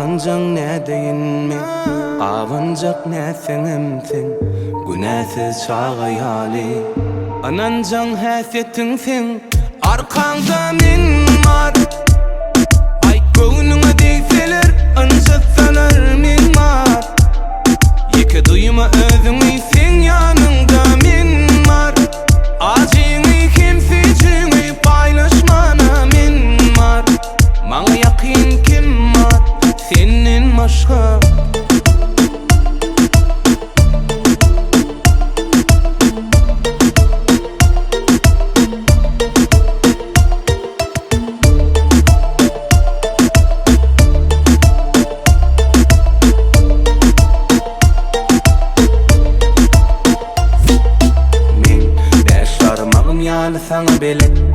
Ağlancan ne deyinmi, ağıncak ne senimsin, günahsız çağayali. Anancan häsiyetinsin, arkanda min var. Ay göğnüne deyseler, anca sanar min var. Yeke duyma özüni, sen yanında min var. Acını kimsecini paylaşmana min var. Bana yakın kim var, senin başka. Sana belek